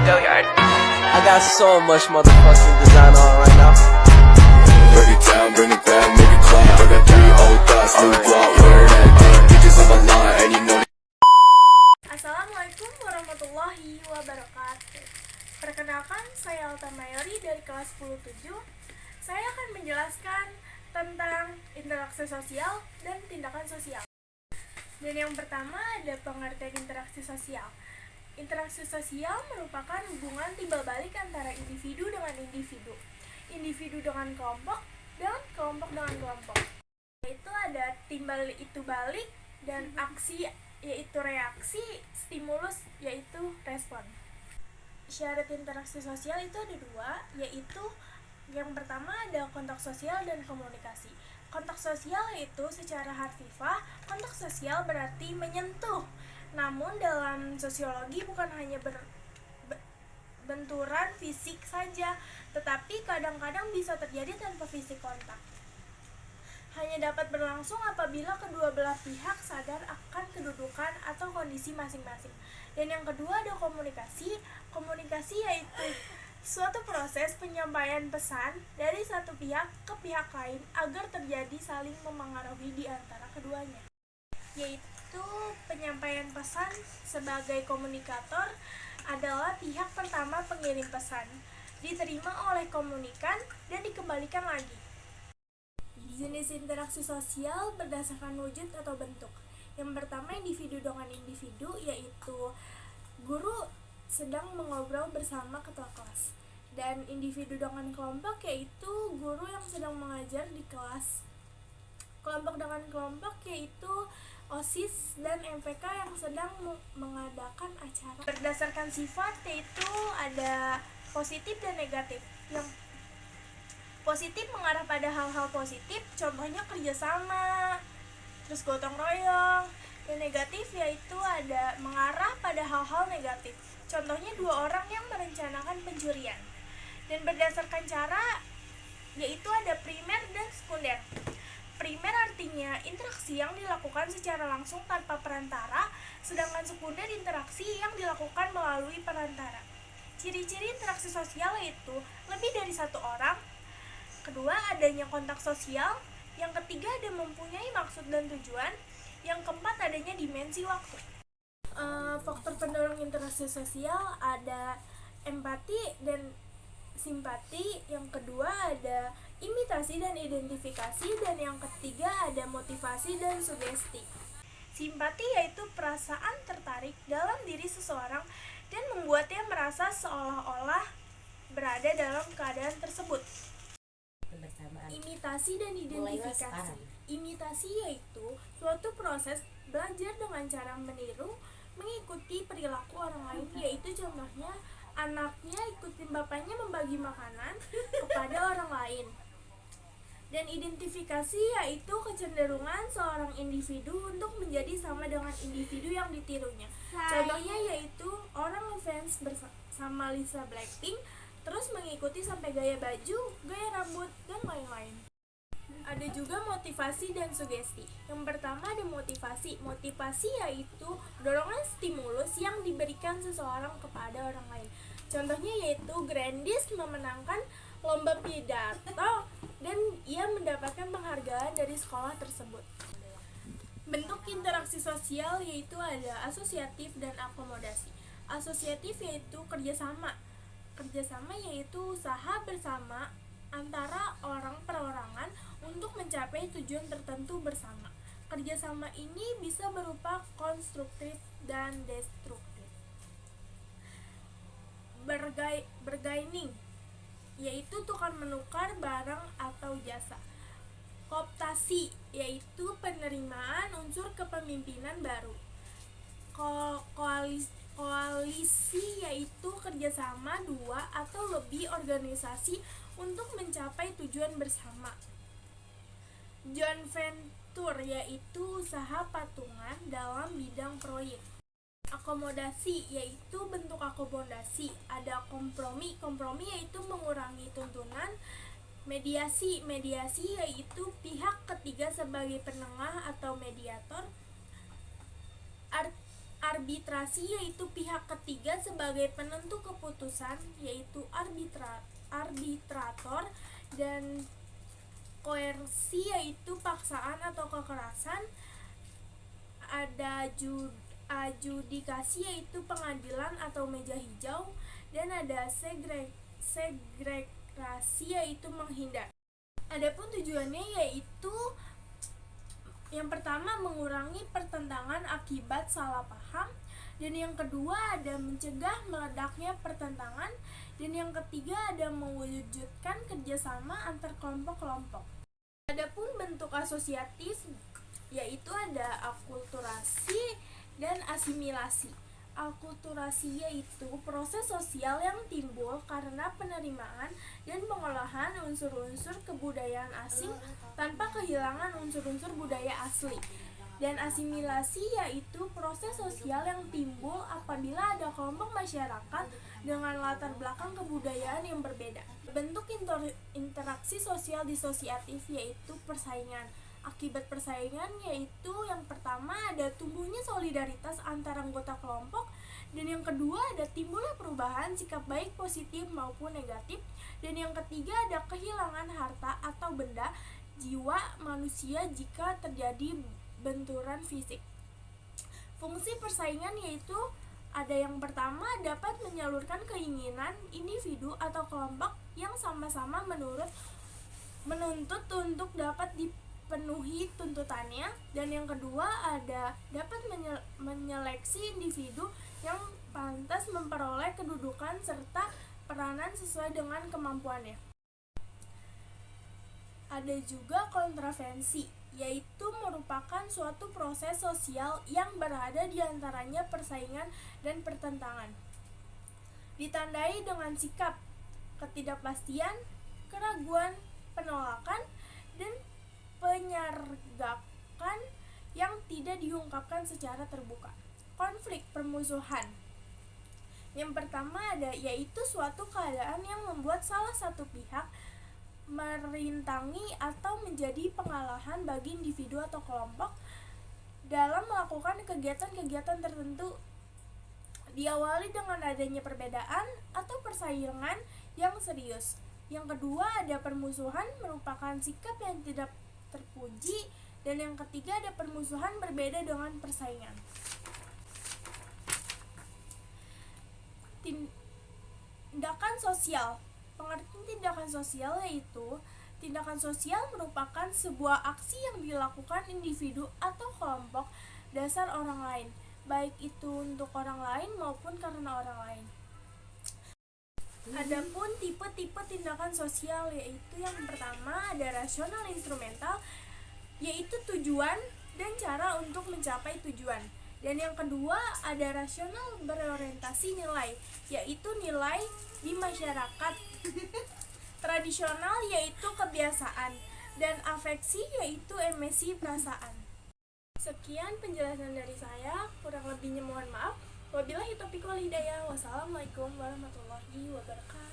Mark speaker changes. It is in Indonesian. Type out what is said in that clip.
Speaker 1: I got so much motherfucking design on right now.
Speaker 2: Break it down, bring it back, make it clap. I got 3 old thoughts, new block, where that dick. Bitches on my line, and you know.
Speaker 3: Assalamualaikum warahmatullahi wabarakatuh. Perkenalkan, saya Alta Mayori dari kelas 10-7. Saya akan menjelaskan tentang interaksi sosial dan tindakan sosial. Dan yang pertama ada pengertian interaksi sosial. Interaksi sosial merupakan hubungan timbal balik antara individu dengan individu, individu dengan kelompok, dan kelompok dengan kelompok. Yaitu ada timbal itu balik dan aksi yaitu reaksi, stimulus yaitu respon. Syarat interaksi sosial itu ada 2, yaitu yang pertama ada kontak sosial dan komunikasi. Kontak sosial yaitu secara harfiah, kontak sosial berarti menyentuh. Namun dalam sosiologi bukan hanya benturan fisik saja, tetapi kadang-kadang bisa terjadi tanpa fisik kontak. Hanya dapat berlangsung apabila kedua belah pihak sadar akan kedudukan atau kondisi masing-masing. Dan yang kedua ada komunikasi. Komunikasi yaitu suatu proses penyampaian pesan dari satu pihak ke pihak lain agar terjadi saling memengaruhi di antara keduanya. Yaitu penyampaian pesan sebagai komunikator adalah pihak pertama pengirim pesan, diterima oleh komunikan dan dikembalikan lagi. Jenis interaksi sosial berdasarkan wujud atau bentuk. Yang pertama individu dengan individu, yaitu guru sedang mengobrol bersama ketua kelas, dan individu dengan kelompok yaitu guru yang sedang mengajar di kelas. Kelompok dengan kelompok yaitu OSIS dan MPK yang sedang mengadakan acara. Berdasarkan sifat yaitu ada positif dan negatif. Yang positif mengarah pada hal-hal positif, contohnya kerjasama, terus gotong royong. Yang negatif yaitu ada mengarah pada hal-hal negatif, contohnya 2 orang yang merencanakan pencurian. Dan berdasarkan cara yaitu ada primer dan sekunder. Primer artinya interaksi yang dilakukan secara langsung tanpa perantara, sedangkan sekunder interaksi yang dilakukan melalui perantara. Ciri-ciri interaksi sosial yaitu lebih dari 1 orang. Kedua, adanya kontak sosial. Yang ketiga, ada mempunyai maksud dan tujuan. Yang keempat, adanya dimensi waktu. Faktor pendorong interaksi sosial ada empati dan simpati. Yang kedua ada imitasi dan identifikasi, dan yang ketiga ada motivasi dan sugesti. Simpati yaitu perasaan tertarik dalam diri seseorang dan membuatnya merasa seolah-olah berada dalam keadaan tersebut. Imitasi dan identifikasi. Imitasi yaitu suatu proses belajar dengan cara meniru, mengikuti perilaku orang lain, yaitu contohnya anaknya ikutin bapaknya membagi makanan kepada orang lain. Dan identifikasi yaitu kecenderungan seorang individu untuk menjadi sama dengan individu yang ditirunya. Contohnya yaitu orang ngefans bersama Lisa Blackpink, terus mengikuti sampai gaya baju, gaya rambut, dan lain-lain. Ada juga motivasi dan sugesti. Yang pertama ada motivasi. Motivasi yaitu dorongan stimulus yang diberikan seseorang kepada orang lain. Contohnya yaitu Grandis memenangkan lomba pidato dan ia mendapatkan penghargaan dari sekolah tersebut. Bentuk interaksi sosial yaitu ada asosiatif dan akomodasi. Asosiatif yaitu kerjasama. Kerjasama yaitu usaha bersama antara orang perorangan untuk mencapai tujuan tertentu bersama. Kerjasama ini bisa berupa konstruktif dan destruktif. Bargaining yaitu tukar menukar barang atau jasa. Kooptasi yaitu penerimaan unsur kepemimpinan baru. Koalisi yaitu kerjasama 2 atau lebih organisasi untuk mencapai tujuan bersama. Joint venture yaitu usaha patungan dalam bidang proyek. Akomodasi yaitu bentuk akomodasi. Ada kompromi. Kompromi yaitu mengurangi tuntunan. Mediasi yaitu pihak ketiga sebagai penengah atau mediator. Arbitrasi yaitu pihak ketiga sebagai penentu keputusan, yaitu arbitrator. Dan koersi yaitu paksaan atau kekerasan. Ada adjudikasi yaitu pengadilan atau meja hijau. Dan ada segregasi yaitu menghindar. Adapun tujuannya yaitu yang pertama mengurangi pertentangan akibat salah paham, dan yang kedua ada mencegah meledaknya pertentangan, dan yang ketiga ada mewujudkan kerjasama antar kelompok-kelompok. Adapun bentuk asosiatif yaitu ada akulturasi dan asimilasi. Akulturasi yaitu proses sosial yang timbul karena penerimaan dan pengolahan unsur-unsur kebudayaan asing tanpa kehilangan unsur-unsur budaya asli. Dan asimilasi yaitu proses sosial yang timbul apabila ada kelompok masyarakat dengan latar belakang kebudayaan yang berbeda. Bentuk interaksi sosial disosiatif yaitu persaingan. Akibat persaingan yaitu yang pertama ada tumbuhnya solidaritas antara anggota kelompok, dan yang kedua ada timbulnya perubahan sikap baik positif maupun negatif, dan yang ketiga ada kehilangan harta atau benda jiwa manusia jika terjadi benturan fisik. Fungsi persaingan yaitu ada yang pertama dapat menyalurkan keinginan individu atau kelompok yang sama-sama menuntut untuk dapat penuhi tuntutannya, dan yang kedua ada dapat menyeleksi individu yang pantas memperoleh kedudukan serta peranan sesuai dengan kemampuannya. Ada juga kontravensi, yaitu merupakan suatu proses sosial yang berada di antaranya persaingan dan pertentangan. Ditandai dengan sikap ketidakpastian, keraguan, penolakan, dan penyergakan yang tidak diungkapkan secara terbuka. Konflik permusuhan. Yang pertama ada yaitu suatu keadaan yang membuat salah satu pihak merintangi atau menjadi pengalahan bagi individu atau kelompok dalam melakukan kegiatan-kegiatan tertentu, diawali dengan adanya perbedaan atau persaingan yang serius. Yang kedua ada permusuhan, merupakan sikap yang tidak terpuji, dan yang ketiga ada permusuhan berbeda dengan persaingan. Tindakan sosial. Pengertian tindakan sosial yaitu tindakan sosial merupakan sebuah aksi yang dilakukan individu atau kelompok dasar orang lain, baik itu untuk orang lain maupun karena orang lain. Adapun tipe-tipe tindakan sosial yaitu yang pertama ada rasional instrumental, yaitu tujuan dan cara untuk mencapai tujuan. Dan yang kedua ada rasional berorientasi nilai, yaitu nilai di masyarakat. Tradisional yaitu kebiasaan, dan afeksi yaitu emosi perasaan. Sekian penjelasan dari saya, kurang lebihnya mohon maaf. Wabillahi taufiq wal hidayah. Wassalamualaikum warahmatullahi wabarakatuh.